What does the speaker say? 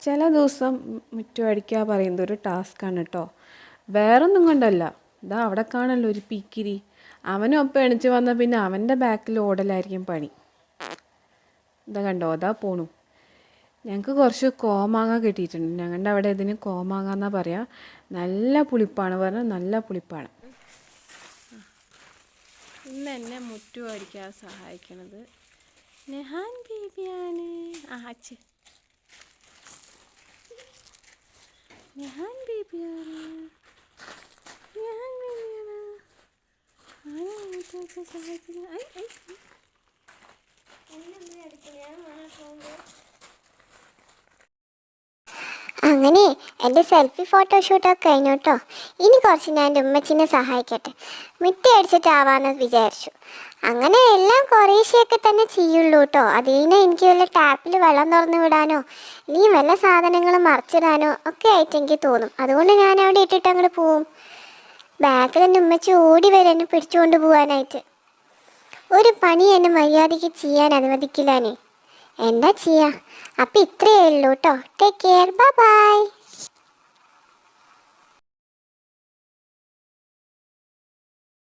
ചില ദിവസം മുറ്റം അടിക്കുക പറയുന്നത് ഒരു ടാസ്ക്കാണ് കേട്ടോ. വേറൊന്നും കൊണ്ടല്ല, ഇതാ അവിടെ കാണല്ലോ ഒരു പീക്കിരി. അവനും ഒപ്പം എണിച്ച് വന്നാൽ പിന്നെ അവൻ്റെ ബാക്കിൽ ഓടലായിരിക്കും പണി. ഇതാ കണ്ടോ, അതാ പോണു. ഞങ്ങൾക്ക് കുറച്ച് കോമാങ്ങ കിട്ടിയിട്ടുണ്ട്. ഞങ്ങളുടെ അവിടെ ഇതിന് കോമാങ്ങ എന്നാണ് പറയുക. നല്ല പുളിപ്പാണ് പറഞ്ഞാൽ നല്ല പുളിപ്പാണ്. ഇന്ന് എന്നെ മുറ്റം അടിക്കാൻ സഹായിക്കണത് നെഹാൻ ബേബിയാണ്. അച്ഛൻ നെഹാൻ ബേബിയാണ്. നെഹാൻ ബേബിയാണ് ആരാണ് മുറ്റം സഹായിക്കുന്നത്? അങ്ങനെ എൻ്റെ സെൽഫി ഫോട്ടോഷൂട്ടൊക്കെ കഴിഞ്ഞു കേട്ടോ. ഇനി കുറച്ച് ഞാൻ എൻ്റെ ഉമ്മച്ചിനെ സഹായിക്കട്ടെ, മുറ്റം അടിച്ചിട്ടാവാന്ന് വിചാരിച്ചു. അങ്ങനെ എല്ലാം കുറേശ്ശെയൊക്കെ തന്നെ ചെയ്യുള്ളൂ കേട്ടോ. അതിന് എനിക്ക് വല്ല ടാപ്പിൽ വെള്ളം തുറന്ന് വിടാനോ ഇനി വല്ല സാധനങ്ങൾ മറിച്ചിടാനോ ഒക്കെ ആയിട്ട് എനിക്ക് തോന്നും. അതുകൊണ്ട് ഞാൻ അവിടെ ഇട്ടിട്ട് അങ്ങോട്ട് പോവും. ബാക്കിൽ എൻ്റെ ഉമ്മച്ചി ഓടി വരെ എന്നെ പിടിച്ചുകൊണ്ട് പോകാനായിട്ട്. ഒരു പണി എന്നെ മര്യാദയ്ക്ക് ചെയ്യാൻ അനുവദിക്കില്ലാനേ. എന്താ ചെയ്യാ? അപ്പം ഇത്രയേ ഉള്ളൂ കേട്ടോ. Take care, bye bye.